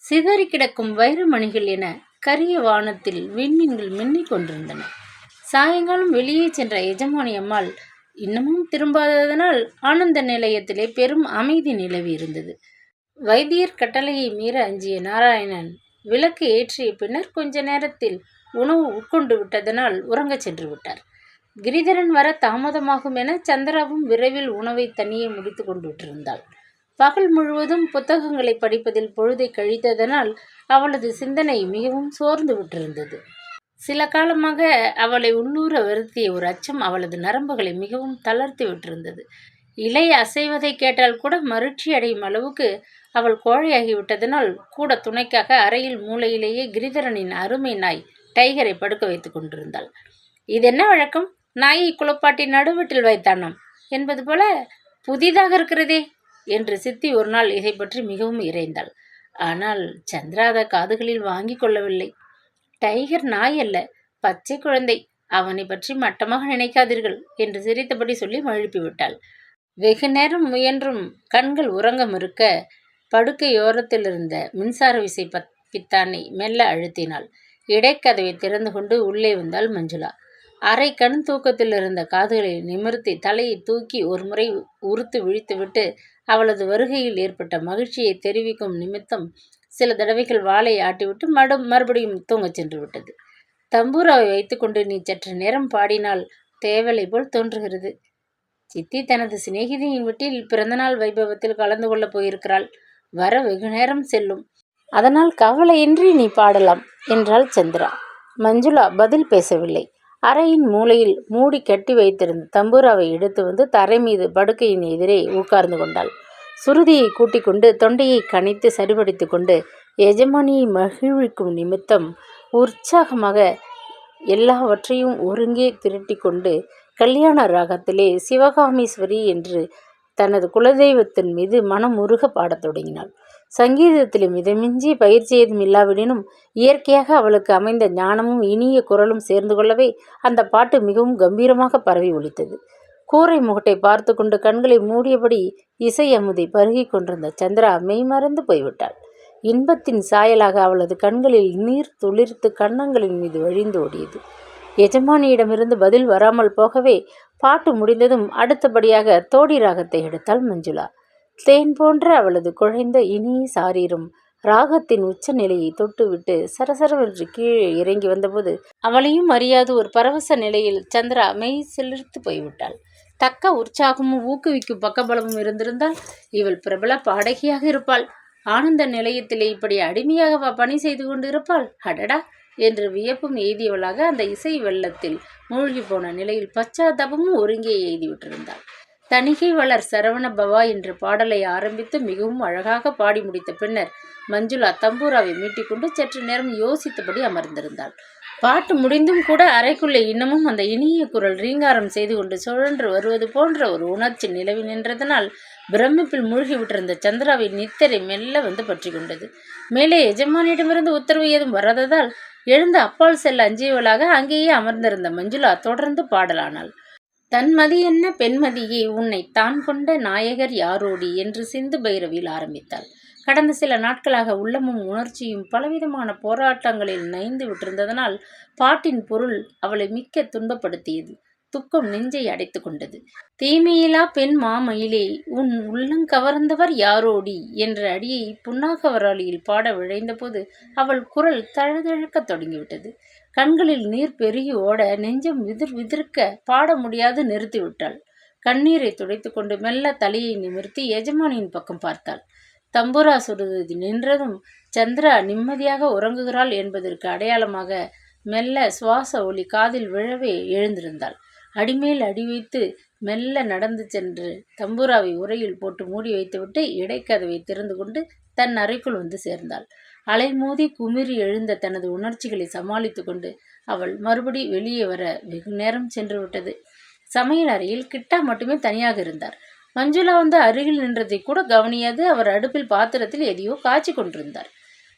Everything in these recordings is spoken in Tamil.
சிதறி கிடக்கும் வைரமணிகள் என கரிய வானத்தில் விண்மீன்கள் மின்னிக் கொண்டிருந்தன. சாயங்காலம் வெளியே சென்ற எஜமானி அம்மாள் இன்னமும் திரும்பாததனால் ஆனந்த நிலையத்திலே பெரும் அமைதி நிலவி இருந்தது. வைத்தியர் கட்டளையை மீற அஞ்சிய நாராயணன் விளக்கு ஏற்றிய பின்னர் கொஞ்ச நேரத்தில் உணவு உட்கொண்டு விட்டதனால் உறங்கச் சென்று விட்டார். கிரிதரன் வர தாமதமாகும் என சந்திராவும் விரைவில் உணவை தனியே முடித்து கொண்டு விட்டிருந்தாள். பகல் முழுவதும் புத்தகங்களை படிப்பதில் பொழுதை கழித்ததனால் அவளது சிந்தனை மிகவும் சோர்ந்து விட்டிருந்தது. சில காலமாக அவளை உள்ளூர வருத்திய ஒரு அச்சம் அவளது நரம்புகளை மிகவும் தளர்த்தி விட்டிருந்தது. இலை அசைவதை கேட்டால் கூட மகிழ்ச்சி அடையும் அளவுக்கு அவள் கோழையாகிவிட்டதனால் கூட துணைக்காக அறையில் மூலையிலேயே கிரிதரனின் அருமை நாய் டைகரை படுக்க வைத்து கொண்டிருந்தாள். இதென்ன வழக்கம்? நாயை குளப்பாட்டி நடுவீட்டில் வைத்தானாம் என்பது போல புதிதாக இருக்கிறதே என்று சித்தி ஒரு நாள் இதை பற்றி மிகவும் இறைந்தாள். ஆனால் சந்திராத காதுகளில் வாங்கி கொள்ளவில்லை. டைகர் நாய் அல்ல, பச்சை குழந்தை. அவனை பற்றி மட்டமாக நினைக்காதீர்கள் என்று சிரித்தபடி சொல்லி மழுப்பிவிட்டாள். வெகு நேரம் முயன்றும் கண்கள் உறங்க மறுக்க படுக்கையோரத்தில் இருந்த மின்சார விசை பித்தானை மெல்ல அழுத்தினாள். இடைக்கதவை திறந்து கொண்டு உள்ளே வந்தாள் மஞ்சுளா. அரை கண் தூக்கத்தில் இருந்த காதுகளை நிமிர்த்தி தலையை தூக்கி ஒரு முறை உறுத்து விழித்துவிட்டு அவளது வருகையில் ஏற்பட்ட மகிழ்ச்சியை தெரிவிக்கும் நிமித்தம் சில தடவைகள் வாளை ஆட்டிவிட்டு மறுபடியும் தூங்கச் சென்று விட்டது. தம்பூராவை வைத்துக்கொண்டு நீ சற்று நேரம் பாடினால் தேவலை போல் தோன்றுகிறது. சித்தி தனது சிநேகிதியின் வீட்டில் பிறந்தநாள் வைபவத்தில் கலந்து கொள்ளப் போயிருக்கிறாள். வர வெகு நேரம் செல்லும். அதனால் கவலையின்றி நீ பாடலாம் என்றாள் சந்திரா. மஞ்சுளா பதில் பேசவில்லை. அறையின் மூலையில் மூடி கட்டி வைத்திருந்த தம்பூராவை எடுத்து வந்து தரை மீது படுக்கையின் எதிரே உட்கார்ந்து கொண்டாள். சுருதியை கூட்டிக் கொண்டு தொண்டையை கனைத்து சரிபடுத்தி கொண்டு எஜமானியை மகிழ்விக்கும் நிமித்தம் உற்சாகமாக எல்லாவற்றையும் ஒருங்கே திரட்டி கொண்டு கல்யாண ராகத்திலே சிவகாமீஸ்வரி என்று தனது குலதெய்வத்தின் மீது மனம் உருக பாடத் தொடங்கினாள். சங்கீதத்தில் மிதமிஞ்சிய பயிற்சி ஏதும் இல்லாவிடனும் இயற்கையாக அவளுக்கு அமைந்த ஞானமும் இனிய குரலும் சேர்ந்து கொள்ளவே அந்த பாட்டு மிகவும் கம்பீரமாக பரவி ஒலித்தது. கூரை முகட்டை பார்த்து கொண்டு கண்களை மூடியபடி இசை அமுதை பருகி கொண்டிருந்த சந்திரா மெய்மறந்து போய்விட்டாள். இன்பத்தின் சாயலாக அவளது கண்களில் நீர் துளிர்த்து கன்னங்களின் மீது வழிந்து ஓடியது. எஜமானியிடமிருந்து பதில் வராமல் போகவே பாட்டு முடிந்ததும் அடுத்தபடியாக தோடி ராகத்தை எடுத்தாள் மஞ்சுளா. தேன் போன்ற அவளது குழைந்த இனிய சாரீரம் ராகத்தின் உச்ச நிலையை தொட்டுவிட்டு சரசரவென்று கீழே இறங்கி வந்தபோது அவளையும் அறியாது ஒரு பரவச நிலையில் சந்திரா மெய் சிலிர்த்து போய்விட்டாள். தக்க உற்சாகமும் ஊக்குவிக்கும் பக்கபலமும் இருந்திருந்தால் இவள் பிரபல பாடகியாக இருப்பாள். ஆனந்த நிலையத்திலே இப்படி அடிமையாக பணி செய்து கொண்டு இருப்பாள். அடடா என்று வியப்பும் எய்தியவளாக அந்த இசை வெள்ளத்தில் மூழ்கி போன நிலையில் பச்சாதாபமும் ஒருங்கே எய்திவிட்டிருந்தாள். தணிகை வளர் சரவண பவா என்ற பாடலை ஆரம்பித்து மிகவும் அழகாக பாடி முடித்த பின்னர் மஞ்சுளா தம்பூராவை மீட்டிக்கொண்டு சற்று நேரம் யோசித்தபடி அமர்ந்திருந்தாள். பாட்டு முடிந்தும் கூட அறைக்குள்ளே இன்னமும் அந்த இனிய குரல் ரீங்காரம் செய்து கொண்டு சுழன்று வருவது போன்ற ஒரு உணர்ச்சி நிலவி நின்றதனால் பிரமிப்பில் மூழ்கிவிட்டிருந்த சந்திராவின் நித்தரை மெல்ல வந்து பற்றி கொண்டது. மேலே எஜமானியிடமிருந்து உத்தரவு ஏதும் வராததால் எழுந்து அப்பால் செல்ல அஞ்சியவளாக அங்கேயே அமர்ந்திருந்த மஞ்சுளா தொடர்ந்து பாடலானாள். தன்மதி என்ன பெண்மதியே, உன்னை தான் கொண்ட நாயகர் யாரோடி என்று சிந்து பைரவியில் ஆரம்பித்தாள். கடந்த சில நாட்களாக உள்ளமும் உணர்ச்சியும் பலவிதமான போராட்டங்களில் நைந்து விட்டிருந்ததனால் பாட்டின் பொருள் அவளை மிக்க துன்பப்படுத்தியது. துக்கம் நெஞ்சை அடைத்து கொண்டது. தீமையிலா பெண் மாமயிலே, உன் உள்ளங்கவர்ந்தவர் யாரோடி என்ற அடியை புன்னாகவராளியில் பாட விழைந்தபோது அவள் குரல் தழுதழுக்க தொடங்கிவிட்டது. கண்களில் நீர் பெருகி ஓட நெஞ்சம் விதிர்க்க பாட முடியாது நிறுத்திவிட்டாள். கண்ணீரை துடைத்து கொண்டு மெல்ல தலையை நிமிர்த்தி எஜமானியின் பக்கம் பார்த்தாள். தம்புரா சுடுவது நின்றதும் சந்திரா நிம்மதியாக உறங்குகிறாள் என்பதற்கு அடையாளமாக மெல்ல சுவாச ஒலி காதில் விழவே எழுந்திருந்தாள். அடிமேல் அடி வைத்து மெல்ல நடந்து சென்று தம்பூராவை உரையில் போட்டு மூடி வைத்துவிட்டு இடைக்கதவை திறந்து கொண்டு தன் அறைக்குள் வந்து சேர்ந்தாள். அலைமோதி குமிறி எழுந்த தனது உணர்ச்சிகளை சமாளித்து கொண்டு அவள் மறுபடி வெளியே வர வெகு நேரம் சென்று விட்டது. சமையல் அறையில் கிட்டா மட்டுமே தனியாக இருந்தார். மஞ்சுளா வந்து அருகில் நின்றதை கூட கவனியாது அவர் அடுப்பில் பாத்திரத்தில் எதையோ காய்ச்சி கொண்டிருந்தார்.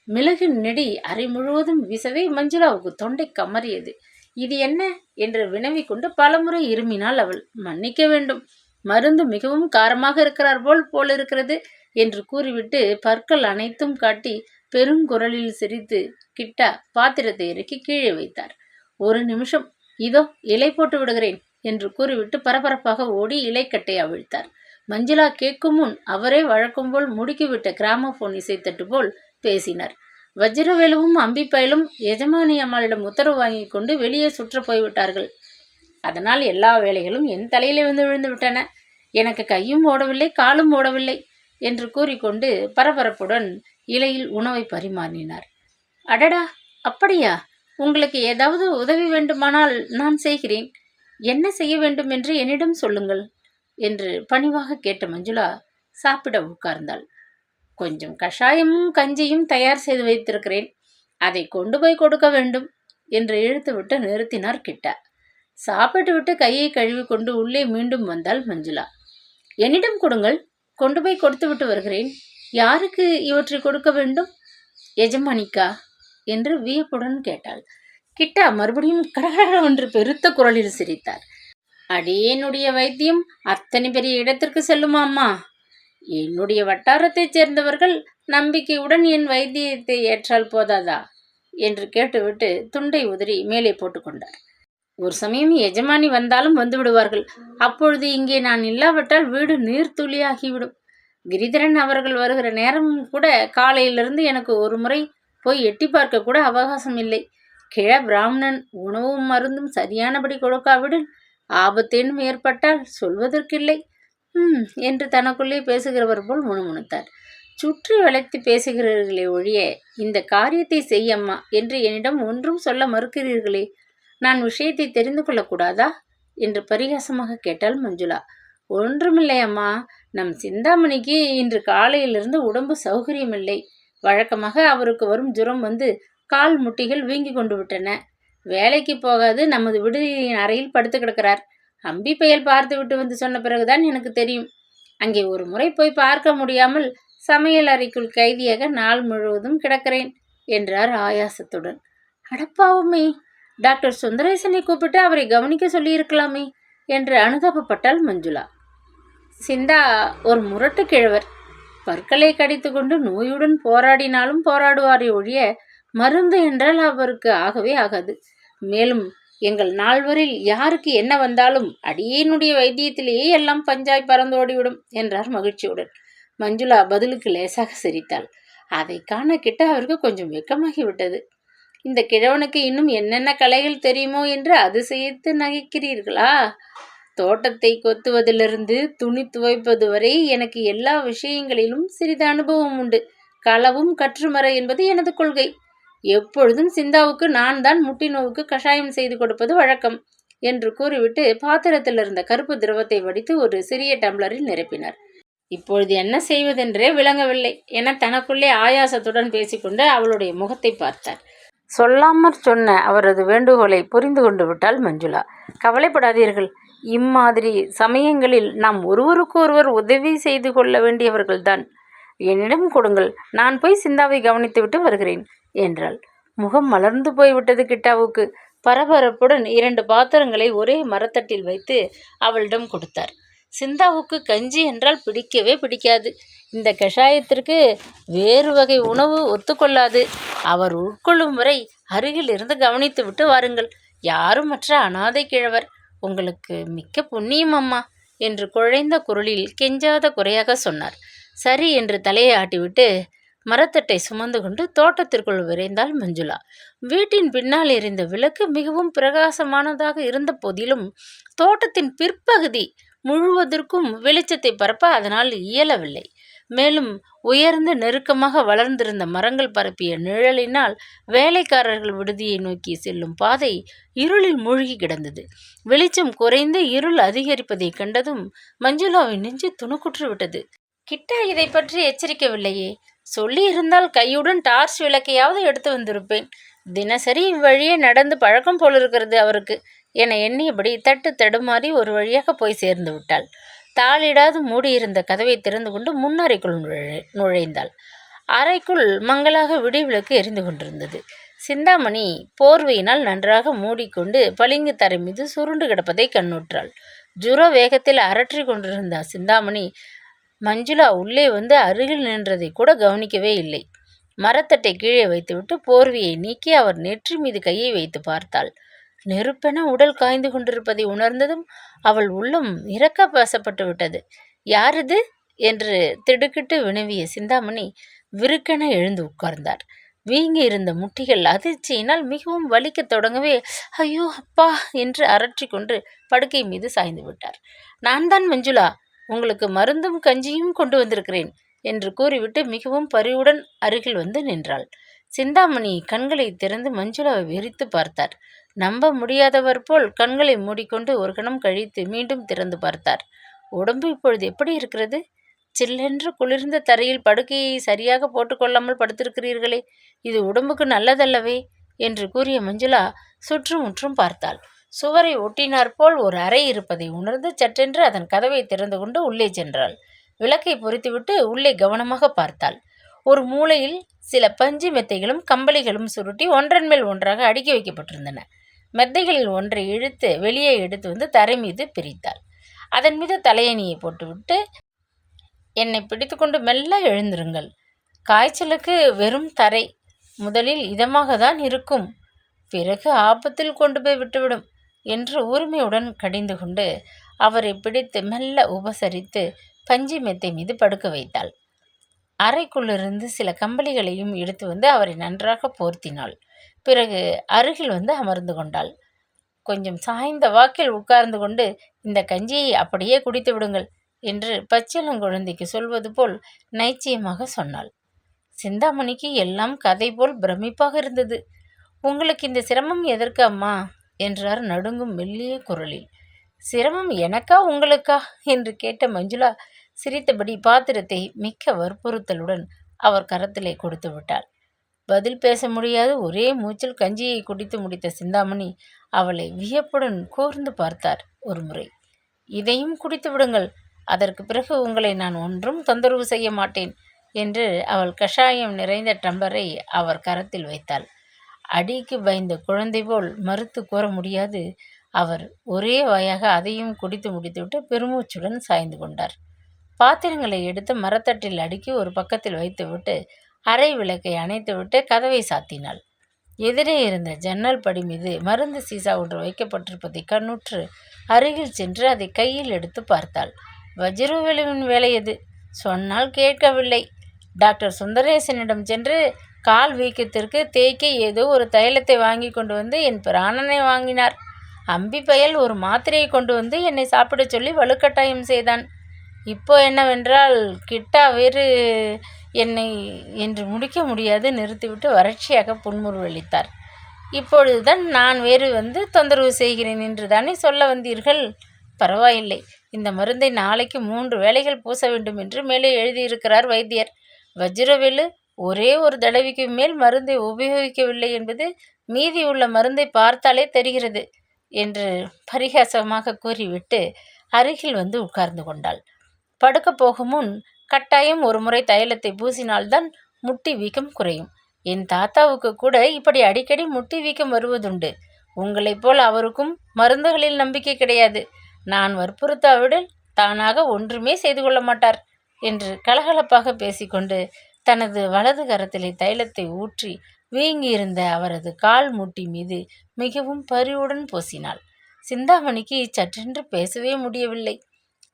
மிளகின் நெடி அறை முழுவதும் வீசவே மஞ்சுளாவுக்கு தொண்டை கமறியது. இது என்ன என்று வினவிக் கொண்டு பலமுறை இருமினாள் அவள். மன்னிக்க வேண்டும், மருந்து மிகவும் காரமாக இருக்கிறார் போல் இருக்கிறது என்று கூறிவிட்டு பற்கள் அனைத்தும் காட்டி பெருங்குரலில் சிரித்து கிட்டா பாத்திரத்தை இறக்கி கீழே வைத்தார். ஒரு நிமிஷம், இதோ இலை போட்டு விடுகிறேன் என்று கூறிவிட்டு பரபரப்பாக ஓடி இலைக்கட்டை அவிழ்த்தார். மஞ்சுளா கேட்கும் முன் அவரே வழக்கம் போல் முடுக்கிவிட்ட கிராமபோன் இசைத்தட்டு போல் பேசினார். வஜ்ரவேலுவும் அம்பிப்பயலும் எஜமானி அம்மாளிடம் உத்தரவு வாங்கி கொண்டு வெளியே சுற்ற போய்விட்டார்கள். அதனால் எல்லா வேலைகளும் என் தலையிலே வந்து விழுந்து விட்டன. எனக்கு கையும் ஓடவில்லை, காலும் ஓடவில்லை என்று கூறிக்கொண்டு பரபரப்புடன் இலையில் உணவை பரிமாறினார். அடடா, அப்படியா? உங்களுக்கு ஏதாவது உதவி வேண்டுமானால் நான் செய்கிறேன். என்ன செய்ய வேண்டும் என்று என்னிடம் சொல்லுங்கள் என்று பணிவாக கேட்ட மஞ்சுளா சாப்பிட உட்கார்ந்தாள். கொஞ்சம் கஷாயமும் கஞ்சியும் தயார் செய்து வைத்திருக்கிறேன், அதை கொண்டு போய் கொடுக்க வேண்டும் என்று இழுத்துவிட்டு நிறுத்தினார் கிட்டா. சாப்பிட்டு விட்டு கையை கழுவி கொண்டு உள்ளே மீண்டும் வந்தாள் மஞ்சுளா. என்னிடம் கொடுங்கள், கொண்டு போய் கொடுத்து விட்டு வருகிறேன். யாருக்கு இவற்றை கொடுக்க வேண்டும்? எஜமானிக்கா என்று வியப்புடன் கேட்டாள். கிட்டா மறுபடியும் கடகடவென்று பெருத்த குரலில் சிரித்தார். அடியேனுடைய வைத்தியம் அத்தனை பெரிய இடத்திற்கு செல்லுமா அம்மா? என்னுடைய வட்டாரத்தைச் சேர்ந்தவர்கள் நம்பிக்கையுடன் என் வைத்தியத்தை ஏற்றால் போதாதா என்று கேட்டுவிட்டு துண்டை உதறி மேலே போட்டுக்கொண்டார். ஒரு சமயம் எஜமானி வந்தாலும் வந்து விடுவார்கள். அப்பொழுது இங்கே நான் இல்லாவிட்டால் வீடு நீர்த்துளியாகிவிடும். கிரிதரன் அவர்கள் வருகிற நேரமும் கூட காலையிலிருந்து எனக்கு ஒரு முறை போய் எட்டி பார்க்க கூட அவகாசம் இல்லை. கிழ பிராமணன் உணவும் மருந்தும் சரியானபடி கொடுக்காவிடில் ஆபத்தேனும் ஏற்பட்டால் சொல்வதற்கில்லை என்று தனக்குள்ளே பேசுகிறவர் போல் முணுமுணுத்தார். சுற்றி வளைத்து பேசுகிறீர்களே ஒழிய இந்த காரியத்தை செய்யம்மா என்று என்னிடம் ஒன்றும் சொல்ல மறுக்கிறீர்களே, நான் விஷயத்தை தெரிந்து கொள்ளக்கூடாதா என்று பரிகாசமாக கேட்டாள் மஞ்சுளா. ஒன்றுமில்லை அம்மா, நம் சிந்தாமணிக்கு இன்று காலையிலிருந்து உடம்பு சௌகரியமில்லை. வழக்கமாக அவருக்கு வரும் ஜுரம் வந்து கால் முட்டிகள் வீங்கி கொண்டு விட்டன. வேலைக்கு போகாது நமது விடுதியின் அறையில் படுத்து கிடக்கிறார். அம்பி பெயல் பார்த்து விட்டு வந்து சொன்ன பிறகுதான் எனக்கு தெரியும். அங்கே ஒரு முறை போய் பார்க்க முடியாமல் சமையல் அறைக்குள் கைதியாக நாள் முழுவதும் கிடக்கிறேன் என்றார் ஆயாசத்துடன். அடப்பாவுமே, டாக்டர் சுந்தரேசனை கூப்பிட்டு அவரை கவனிக்க சொல்லியிருக்கலாமே என்று அனுதாபப்பட்டாள் மஞ்சுளா. சிந்தா ஒரு முரட்டு கிழவர். பற்களை கடித்து கொண்டு நோயுடன் போராடினாலும் போராடுவாரே ஒழிய மருந்து என்றால் அவருக்கு ஆகவே ஆகாது. மேலும் எங்கள் நால்வரில் யாருக்கு என்ன வந்தாலும் அடியேனுடைய வைத்தியத்திலேயே எல்லாம் பஞ்சாய் பறந்தோடிவிடும் என்றார் மகிழ்ச்சியுடன். மஞ்சுளா பதிலுக்கு லேசாக சிரித்தாள். அதை காண கிட்ட அவருக்கு கொஞ்சம் வெக்கமாகிவிட்டது. இந்த கிழவனுக்கு இன்னும் என்னென்ன கலைகள் தெரியுமோ என்று அதிசயித்து நகைக்கிறீர்களா? தோட்டத்தை கொத்துவதிலிருந்து துணி துவைப்பது வரை எனக்கு எல்லா விஷயங்களிலும் சிறிது அனுபவம் உண்டு. களவும் கற்றுமர என்பது எனது கொள்கை. எப்பொழுதும் சிந்தாவுக்கு நான் தான் முட்டி நோவுக்கு கஷாயம் செய்து கொடுப்பது வழக்கம் என்று கூறிவிட்டு பாத்திரத்தில் இருந்த கருப்பு திரவத்தை வடித்து ஒரு சிறிய டம்ளரில் நிரப்பினார். இப்பொழுது என்ன செய்வதென்றே விளங்கவில்லை என தனக்குள்ளே ஆயாசத்துடன் பேசிக்கொண்டு அவளுடைய முகத்தை பார்த்தார். சொல்லாமற் சொன்ன அவரது வேண்டுகோளை புரிந்து கொண்டு விட்டாள் மஞ்சுளா. கவலைப்படாதீர்கள், இம்மாதிரி சமயங்களில் நாம் ஒருவருக்கு ஒருவர் உதவி செய்து கொள்ள வேண்டியவர்கள்தான். என்னிடம் கொடுங்கள், நான் போய் சிந்தாவை கவனித்துவிட்டு வருகிறேன் என்றாள். முகம் மலர்ந்து போய்விட்டது கிட்டாவுக்கு. பரபரப்புடன் 2 பாத்திரங்களை ஒரே மரத்தட்டில் வைத்து அவளிடம் கொடுத்தார். சிந்தாவுக்கு கஞ்சி என்றால் பிடிக்கவே பிடிக்காது. இந்த கஷாயத்திற்கு வேறு வகை உணவு ஒத்துக்கொள்ளாது. அவர் உட்கொள்ளும் வரை அருகில் இருந்து கவனித்து விட்டு வாருங்கள். யாரும் மற்ற அனாதை கிழவர். உங்களுக்கு மிக்க புண்ணியம் அம்மா என்று குழைந்த குரலில் கெஞ்சாத குறையாக சொன்னார். சரி என்று தலையை ஆட்டிவிட்டு மரத்தட்டை சுமந்து கொண்டு தோட்டத்திற்குள் விரைந்தாள் மஞ்சுளா. வீட்டின் பின்னால் எரிந்த விளக்கு மிகவும் பிரகாசமானதாக இருந்த போதிலும் தோட்டத்தின் பிற்பகுதி முழுவதற்கும் வெளிச்சத்தை பரப்ப அதனால் இயலவில்லை. மேலும் உயர்ந்து நெருக்கமாக வளர்ந்திருந்த மரங்கள் பரப்பிய நிழலினால் வேலைக்காரர்கள் விடுதியை நோக்கி செல்லும் பாதை இருளில் மூழ்கி கிடந்தது. வெளிச்சம் குறைந்து இருள் அதிகரிப்பதை கண்டதும் மஞ்சுளாவின் நெஞ்சு துணுக்குற்று விட்டது. கிட்டா இதை பற்றி எச்சரிக்கவில்லையே. சொல்லி இருந்தால் கையுடன் டார்ச் விளக்கையாவது எடுத்து வந்திருப்பேன். தினசரி இவ்வழியே நடந்து பழக்கம் போலிருக்கிறது அவருக்கு என எண்ணியபடி தட்டு தடுமாறி ஒரு வழியாக போய் சேர்ந்து விட்டாள். தாளிடாது மூடியிருந்த கதவை திறந்து கொண்டு முன்னறைக்குள் நுழைந்தாள். அறைக்குள் மங்களாக விடிவிளக்கு எரிந்து கொண்டிருந்தது. சிந்தாமணி போர்வையினால் நன்றாக மூடிக்கொண்டு பளிங்கு தரை மீது சுருண்டு கிடப்பதை கண்ணுற்றாள். ஜுர வேகத்தில் அரற்றி கொண்டிருந்த சிந்தாமணி மஞ்சுளா உள்ளே வந்து அருகில் நின்றதை கூட கவனிக்கவே இல்லை. மரத்தட்டை கீழே வைத்துவிட்டு போர்வையை நீக்கி அவர் நெற்றி மீது கையை வைத்து பார்த்தாள். நெருப்பென உடல் காய்ந்து கொண்டிருப்பதை உணர்ந்ததும் அவள் உள்ளம் இறக்க வசப்பட்டு விட்டது. யாரிது என்று திடுக்கிட்டு வினவிய சிந்தாமணி விருக்கென எழுந்து உட்கார்ந்தார். வீங்கி இருந்த முட்டிகள் அதிர்ச்சியினால் மிகவும் வலிக்கத் தொடங்கவே ஐயோ அப்பா என்று அரற்றி கொண்டு படுக்கை மீது சாய்ந்து விட்டார். நான் தான் மஞ்சுளா, உங்களுக்கு மருந்தும் கஞ்சியும் கொண்டு வந்திருக்கிறேன் என்று கூறிவிட்டு மிகவும் பரிவுடன் அருகில் வந்து நின்றாள். சிந்தாமணி கண்களை திறந்து மஞ்சுளாவை வெறித்து பார்த்தார். நம்ப முடியாதவர் போல் கண்களை மூடிக்கொண்டு ஒரு கணம் கழித்து மீண்டும் திறந்து பார்த்தார். உடம்பு இப்பொழுது எப்படி இருக்கிறது? சில்லென்று குளிர்ந்த தரையில் படுக்கையை சரியாக போட்டுக்கொள்ளாமல் படுத்திருக்கிறீர்களே, இது உடம்புக்கு நல்லதல்லவே என்று கூறிய மஞ்சுளா சுற்றுமுற்றும் பார்த்தாள். சுவரை ஒட்டினார் போல் ஒரு அறை இருப்பதை உணர்ந்து சற்றென்று அதன் கதவை திறந்து கொண்டு உள்ளே சென்றாள். விளக்கை பொறித்துவிட்டு உள்ளே கவனமாக பார்த்தாள். ஒரு மூலையில் சில பஞ்சு மெத்தைகளும் கம்பளிகளும் சுருட்டி ஒன்றன் மேல் ஒன்றாக அடுக்கி வைக்கப்பட்டிருந்தன. மெத்தைகளில் ஒன்றை இழுத்து வெளியே எடுத்து வந்து தரை மீது பிரித்தாள். அதன் மீது தலையணியை போட்டுவிட்டு, என்னை பிடித்து கொண்டு மெல்ல எழுந்திருங்கள். காய்ச்சலுக்கு வெறும் தரை முதலில் இதமாக தான் இருக்கும், பிறகு ஆபத்தில் கொண்டு போய் விட்டுவிடும் என்று உரிமையுடன் கடிந்து கொண்டு அவரை பிடித்து மெல்ல உபசரித்து பஞ்சு மெத்தை மீது படுக்க வைத்தாள். அறைக்குள்ளிருந்து சில கம்பளிகளையும் எடுத்து வந்து அவரை நன்றாக போர்த்தினாள். பிறகு அருகில் வந்து அமர்ந்து கொண்டாள். கொஞ்சம் சாய்ந்த வாக்கில் உட்கார்ந்து கொண்டு இந்த கஞ்சியை அப்படியே குடித்து விடுங்கள் என்று பச்சிளங்குழந்தைக்கு சொல்வது போல் நைச்சியமாக சொன்னாள். சிந்தாமணிக்கு எல்லாம் கதை போல் பிரமிப்பாக இருந்தது. உங்களுக்கு இந்த சிரமம் எதற்கு அம்மா என்றார் நடுங்கும் மெல்லிய குரலில். சிரமம் எனக்கா உங்களுக்கா என்று கேட்ட மஞ்சுளா சிரித்தபடி பாத்திரத்தை மிக்க வற்புறுத்தலுடன் அவர் கரத்திலே கொடுத்து விட்டாள். பதில் பேச முடியாது ஒரே மூச்சில் கஞ்சியை குடித்து முடித்த சிந்தாமணி அவளை வியப்புடன் கூர்ந்து பார்த்தார் ஒரு முறை. இதையும் குடித்து விடுங்கள், அதற்கு பிறகு உங்களை நான் ஒன்றும் தொந்தரவு செய்ய மாட்டேன் என்று அவள் கஷாயம் நிறைந்த டம்ளரை அவர் கரத்தில் வைத்தாள். அடிக்கு பயந்த குழந்தை போல் மறுத்து கூற முடியாது அவர் ஒரே வாயாக அதையும் குடித்து முடித்துவிட்டு பெருமூச்சுடன் சாய்ந்து கொண்டார். பாத்திரங்களை எடுத்து மரத்தட்டில் அடுக்கி ஒரு பக்கத்தில் வைத்துவிட்டு அறை விளக்கை அணைத்துவிட்டு கதவை சாத்தினாள். எதிரே இருந்த ஜன்னல் படி மீது மருந்து சீசா ஒன்று வைக்கப்பட்டிருப்பதை கண்ணுற்று அருகில் சென்று அதை கையில் எடுத்து பார்த்தாள். வஜ்ரவேலுவின் வேலை எது? சொன்னால் கேட்கவில்லை. டாக்டர் சுந்தரேசனிடம் சென்று கால் வீக்கத்திற்கு தேய்க்க ஏதோ ஒரு தைலத்தை வாங்கி கொண்டு வந்து என் பிராணனை வாங்கினார். அம்பி பயல் ஒரு மாத்திரையை கொண்டு வந்து என்னை சாப்பிடச் சொல்லி வலுக்கட்டாயம் செய்தான். இப்போ என்னவென்றால் கிட்டா வேறு என்னை என்று முடிக்க முடியாது நிறுத்திவிட்டு வறட்சியாக புன்முறுவளித்தார். இப்பொழுதுதான் நான் வேறு வந்து தொந்தரவு செய்கிறேன் என்று தானே சொல்ல வந்தீர்கள்? பரவாயில்லை, இந்த மருந்தை நாளைக்கு 3 வேளைகள் பூச வேண்டும் என்று மேலே எழுதியிருக்கிறார் வைத்தியர். வஜ்ரவேலு ஒரே ஒரு தடவைக்கு மேல் மருந்தை உபயோகிக்கவில்லை என்பது மீதி உள்ள மருந்தை பார்த்தாலே தெரிகிறது என்று பரிகாசமாக கூறிவிட்டு அருகில் வந்து உட்கார்ந்து கொண்டாள். படுக்க போகும் முன் கட்டாயம் ஒரு முறை தைலத்தை பூசினால்தான் முட்டி வீக்கம் குறையும். என் தாத்தாவுக்கு கூட இப்படி அடிக்கடி முட்டி வீக்கம் வருவதுண்டு. உங்களைப் போல் அவருக்கும் மருந்துகளில் நம்பிக்கை கிடையாது. நான் வற்புறுத்தாவிடில் தானாக ஒன்றுமே செய்து கொள்ள மாட்டார் என்று கலகலப்பாக பேசிக்கொண்டு தனது வலது கரத்திலே தைலத்தை ஊற்றி வீங்கியிருந்த அவரது கால் முட்டி மீது மிகவும் பரிவுடன் பூசினாள். சிந்தாமணிக்கு சற்றென்று பேசவே முடியவில்லை.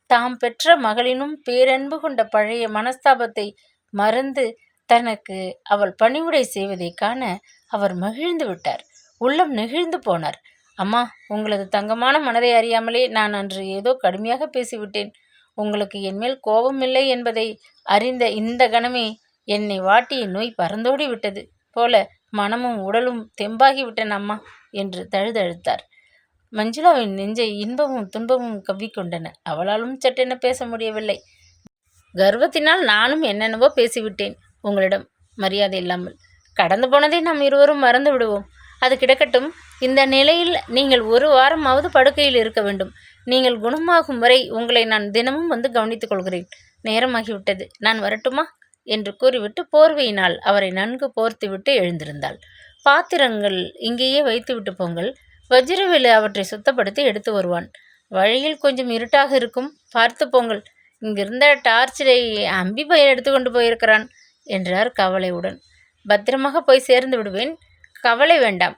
தாம் பெற்ற மகளினும் பேரன்பு கொண்ட பழைய மனஸ்தாபத்தை மறந்து தனக்கு அவள் பணிவுடை செய்வதை காண அவர் மகிழ்ந்து விட்டார். உள்ளம் நெகிழ்ந்து போனார். அம்மா, உங்களது தங்கமான மனதை அறியாமலே நான் அன்று ஏதோ கடுமையாக பேசிவிட்டேன். உங்களுக்கு என்மேல் கோபம் இல்லை என்பதை அறிந்த இந்த கணமே என்னை வாட்டிய நோய் பறந்தோடி விட்டது போல மனமும் உடலும் தெம்பாகிவிட்டன அம்மா என்று தழுதழுத்தார். மஞ்சுளாவின் நெஞ்சை இன்பமும் துன்பமும் கவ்விக்கொண்டன. அவளாலும் சட்டென பேச முடியவில்லை. கர்வத்தினால் நானும் என்னென்னவோ பேசிவிட்டேன் உங்களிடம், மரியாதை இல்லாமல். கடந்து போனதை நாம் இருவரும் மறந்து விடுவோம். அது கிடக்கட்டும். இந்த நிலையில் நீங்கள் 1 வாரமாவது படுக்கையில் இருக்க வேண்டும். நீங்கள் குணமாகும் வரை உங்களை நான் தினமும் வந்து கவனித்துக் கொள்கிறேன். நேரமாகிவிட்டது, நான் வரட்டுமா என்று கூறிவிட்டு போர்வையினால் அவரை நன்கு போர்த்துவிட்டு எழுந்திருந்தாள். பாத்திரங்கள் இங்கேயே வைத்துவிட்டு போங்கள். வஜ்ரவேலு அவற்றை சுத்தப்படுத்தி எடுத்து வருவான். வழியில் கொஞ்சம் இருட்டாக இருக்கும், பார்த்து போங்கள். இங்கிருந்த டார்ச்சிலை அம்பி பையன் எடுத்து கொண்டு போயிருக்கிறான் என்றார் கவலையுடன். பத்திரமாக போய் சேர்ந்து விடுவேன், கவலை வேண்டாம்.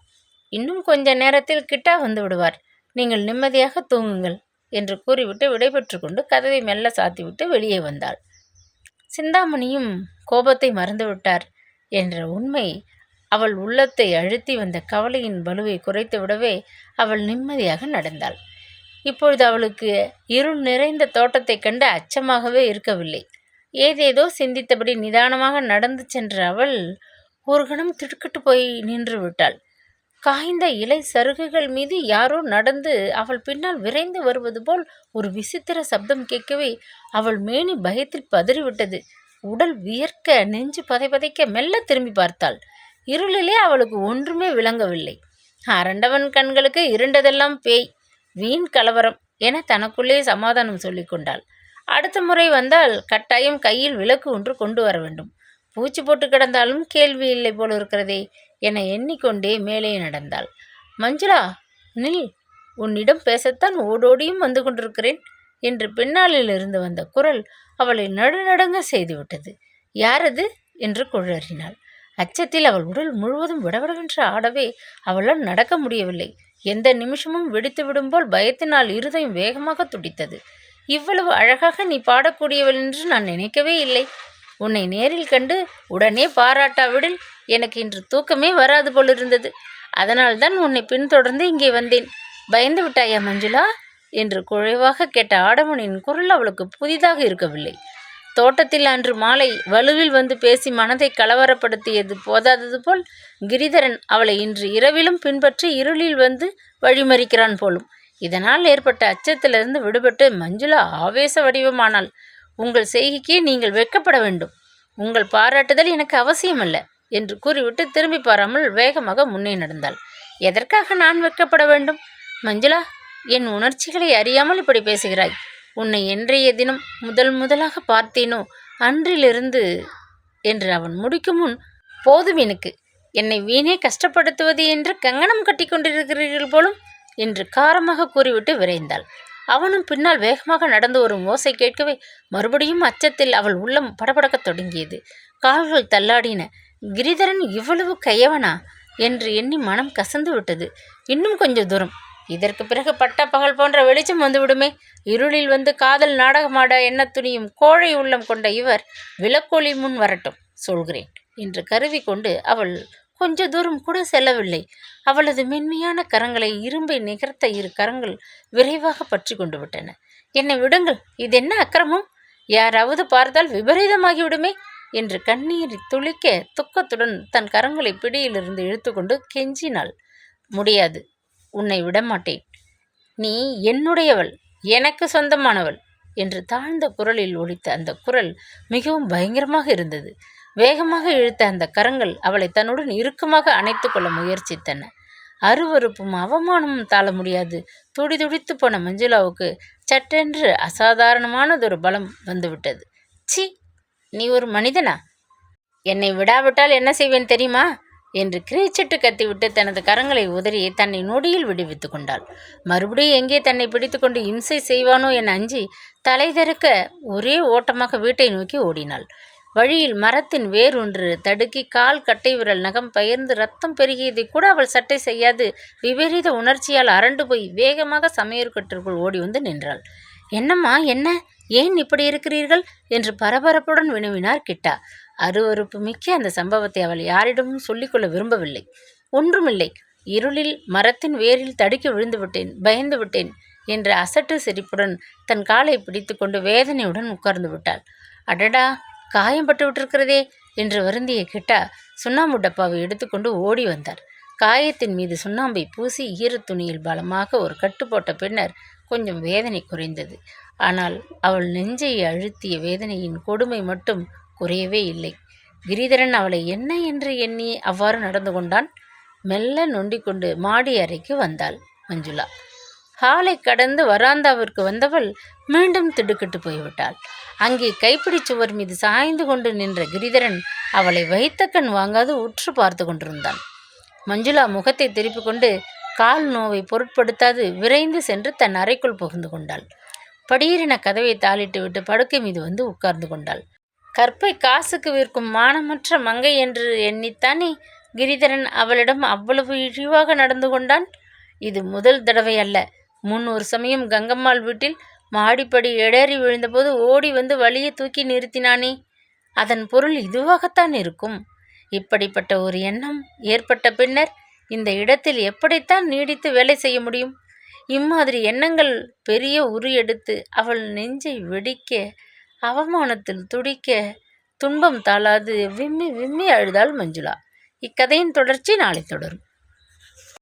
இன்னும் கொஞ்ச நேரத்தில் கிட்டா வந்து விடுவார். நீங்கள் நிம்மதியாக தூங்குங்கள் என்று கூறிவிட்டு விடைபெற்று கொண்டு கதவை மெல்ல சாத்திவிட்டு வெளியே வந்தாள். சிந்தாமணியும் கோபத்தை மறந்துவிட்டார் என்ற உண்மை அவள் உள்ளத்தை அழுத்தி வந்த கவலையின் பலுவை குறைத்து விடவே அவள் நிம்மதியாக நடந்தாள். இப்பொழுது அவளுக்கு இருள் நிறைந்த தோட்டத்தைக் கண்டு அச்சமாகவே இருக்கவில்லை. ஏதேதோ சிந்தித்தபடி நிதானமாக நடந்து சென்ற அவள் ஒரு கணம் திடுக்கிட்டு போய் நின்று விட்டாள். காய்ந்த இலை சருகுகள் மீது யாரோ நடந்து அவள் பின்னால் விரைந்து வருவது போல் ஒரு விசித்திர சப்தம் கேட்கவே அவள் மேனி பயத்தில் பதறிவிட்டது. உடல் வியர்க்க, நெஞ்சு பதைக்க மெல்ல திரும்பி பார்த்தாள். இருளிலே அவளுக்கு ஒன்றுமே விளங்கவில்லை. அரண்டவன் கண்களுக்கு இருண்டதெல்லாம் பேய், வீண் கலவரம் என தனக்குள்ளே சமாதானம் சொல்லி கொண்டாள். அடுத்த முறை வந்தால் கட்டாயம் கையில் விளக்கு ஒன்று கொண்டு வர வேண்டும். பூச்சி போட்டு கிடந்தாலும் கேள்வி இல்லை போல இருக்கிறதே என எண்ணிக்கொண்டே மேலே நடந்தாள். மஞ்சுளா, நில், உன்னிடம் பேசத்தான் ஓடோடியும் வந்து கொண்டிருக்கிறேன் என்று பின்னாளில் இருந்து வந்த குரல் அவளை நடுநடுங்க செய்துவிட்டது. யாரது என்று குழறினாள். அச்சத்தில் அவள் உடல் முழுவதும் விடவிடவென்று ஆடவே அவளால் நடக்க முடியவில்லை. எந்த நிமிஷமும் வெடித்து விடும் போல் பயத்தினால் இருதயம் வேகமாக துடித்தது. இவ்வளவு அழகாக நீ பாடக்கூடியவள் என்று நான் நினைக்கவே இல்லை. உன்னை நேரில் கண்டு உடனே பாராட்டாவிடில் எனக்கு இன்று தூக்கமே வராது போலிருந்தது. அதனால்தான் உன்னை பின்தொடர்ந்து இங்கே வந்தேன். பயந்து விட்டாயா மஞ்சுளா என்று குறைவாக கேட்ட ஆடவனின் குரல் அவளுக்கு புதிதாக இருக்கவில்லை. தோட்டத்தில் அன்று மாலை வலுவில் வந்து பேசி மனதை கலவரப்படுத்தியது போதாதது போல் கிரிதரன் அவளை இன்று இரவிலும் பின்பற்றி இருளில் வந்து வழிமறிக்கிறான் போலும். இதனால் ஏற்பட்ட அச்சத்திலிருந்து விடுபட்டு மஞ்சுளா ஆவேச வடிவமானாள். உங்கள் செய்கைக்கு நீங்கள் வெட்கப்பட வேண்டும். உங்கள் பாராட்டுதல் எனக்கு அவசியமல்ல என்று கூறிவிட்டு திரும்பி பாராமல் வேகமாக முன்னே நடந்தாள். எதற்காக நான் வெட்கப்பட வேண்டும்? மஞ்சுளா, என் உணர்ச்சிகளை அறியாமல் இப்படி பேசுகிறாய். உன்னை என்றைய தினம் முதலாக பார்த்தேனோ அன்றிலிருந்து என்று அவன் முடிக்கும் முன், போதும் எனக்கு, என்னை வீணே கஷ்டப்படுத்துவது என்று கங்கணம் கட்டி கொண்டிருக்கிறீர்கள் போலும் என்று காரமாக கூறிவிட்டு விரைந்தாள். அவனும் பின்னால் வேகமாக நடந்து வரும் ஓசை கேட்கவே மறுபடியும் அச்சத்தில் அவள் உள்ளம் படபடக்கத் தொடங்கியது. கால்கள் தள்ளாடின. கிரிதரன் இவ்வளவு கையவனா என்று எண்ணி மனம் கசந்து விட்டது. இன்னும் கொஞ்சம் தூரம், இதற்கு பிறகு பட்ட பகல் போன்ற வெளிச்சம் வந்துவிடுமே. இருளில் வந்து காதல் நாடகமாட எண்ண துணியும் கோழை உள்ளம் கொண்ட இவர் விளக்கொளி முன் வரட்டும், சொல்கிறேன் என்று கருவி கொண்டு அவள் கொஞ்ச தூரம் கூட செல்லவில்லை. அவளது மென்மையான கரங்களை இரும்பை நிகர்த்த இரு கரங்கள் விரைவாக பற்றி கொண்டு விட்டன. என்னை விடுங்கள், இதென்ன அக்கிரமம்? யாராவது பார்த்தால் விபரீதமாகிவிடுமே என்று கண்ணீரை துளிக்க துக்கத்துடன் தன் கரங்களை பிடியிலிருந்து இழுத்துக்கொண்டு கெஞ்சினாள். முடியாது, உன்னை விடமாட்டேன். நீ என்னுடையவள், எனக்கு சொந்தமானவள் என்று தாழ்ந்த குரலில் ஒலித்த அந்த குரல் மிகவும் பயங்கரமாக இருந்தது. வேகமாக இழுத்த அந்த கரங்கள் அவளை தன்னுடன் இறுக்கமாக அணைத்து கொள்ள முயற்சித்தன. அருவருப்பும் அவமானமும் தாழ முடியாது துடிதுடித்து போன மஞ்சுளாவுக்கு சட்டென்று அசாதாரணமானதொரு பலம் வந்துவிட்டது. சி, நீ ஒரு மனிதனா? என்னை விடாவிட்டால் என்ன செய்வேன் தெரியுமா என்று கிரீச்சிட்டு கத்திவிட்டு தனது கரங்களை உதறி தன்னை நொடியில் விடுவித்து கொண்டாள். மறுபடியும் எங்கே தன்னை பிடித்து கொண்டு இம்சை செய்வானோ என அஞ்சி தலை தெறக்க ஒரே ஓட்டமாக வீட்டை நோக்கி ஓடினாள். வழியில் மரத்தின் வேர் ஒன்று தடுக்கி கால் கட்டை விரல் நகம் பெயர்ந்து ரத்தம் பெருகியதை கூட அவள் சட்டை செய்யாது விபரீத உணர்ச்சியால் அரண்டு போய் வேகமாக சமையற்கட்டிற்குள் ஓடி வந்து நின்றாள். என்னம்மா, என்ன, ஏன் இப்படி இருக்கிறீர்கள் என்று பரபரப்புடன் வினவினார் கிட்டா. அருவருப்பு மிக்க அந்த சம்பவத்தை அவள் யாரிடமும் சொல்லிக்கொள்ள விரும்பவில்லை. ஒன்றுமில்லை, இருளில் மரத்தின் வேரில் தடுக்கி விழுந்து விட்டேன், பயந்து விட்டேன் என்ற அசட்டு சிரிப்புடன் தன் காலை பிடித்து கொண்டு வேதனையுடன் உட்கார்ந்து விட்டாள். அடடா, காயம் பட்டு விட்டிருக்கிறதே என்று வருந்திய கிட்டா சுண்ணாம்பு டப்பாவை எடுத்துக்கொண்டு ஓடி வந்தார். காயத்தின் மீது சுண்ணாம்பை பூசி ஈரத்துணியில் பலமாக ஒரு கட்டு போட்ட பின்னர் கொஞ்சம் வேதனை குறைந்தது. ஆனால் அவள் நெஞ்சை அழுத்திய வேதனையின் கொடுமை மட்டும் குறையவே இல்லை. கிரிதரன் அவளை என்ன என்று எண்ணி அவ்வாறு நடந்து கொண்டான். மெல்ல நொண்டிக்கொண்டு மாடி அறைக்கு வந்தாள் மஞ்சுளா. ஹாலை கடந்து வராந்தாவிற்கு வந்தவள் மீண்டும் திடுக்கிட்டு போய்விட்டாள். அங்கே கைப்பிடி சுவர் மீது சாய்ந்து கொண்டு நின்ற கிரிதரன் அவளை வைத்த கண் வாங்காது உற்று பார்த்து கொண்டிருந்தான். மஞ்சுளா முகத்தை திருப்பி கொண்டு கால் நோவை பொருட்படுத்தாது விரைந்து சென்று தன் அறைக்குள் புகுந்து கொண்டாள். படீரென கதவை தாளிட்டு விட்டு படுக்கை மீது வந்து உட்கார்ந்து கொண்டாள். கற்பை காசுக்கு விற்கும் மானமற்ற மங்கை என்று எண்ணித்தானே கிரிதரன் அவளிடம் அவ்வளவு இழிவாக நடந்து கொண்டான். இது முதல் தடவை அல்ல. முன் ஒரு சமயம் கங்கம்மாள் வீட்டில் மாடிப்படி எடறி விழுந்தபோது ஓடி வந்து வழியை தூக்கி நிறுத்தினானே, அதன் பொருள் இதுவாகத்தான் இருக்கும். இப்படிப்பட்ட ஒரு எண்ணம் ஏற்பட்ட பின்னர் இந்த இடத்தில் எப்படித்தான் நீடித்து வேலை செய்ய முடியும்? இம்மாதிரி எண்ணங்கள் பெரிய உரு எடுத்து அவள் நெஞ்சை வெடிக்க, அவமானத்தில் துடிக்க, துன்பம் தாளாது விம்மி விம்மி அழுதாள் மஞ்சுளா. இக்கதையின் தொடர்ச்சி நாளை தொடரும்.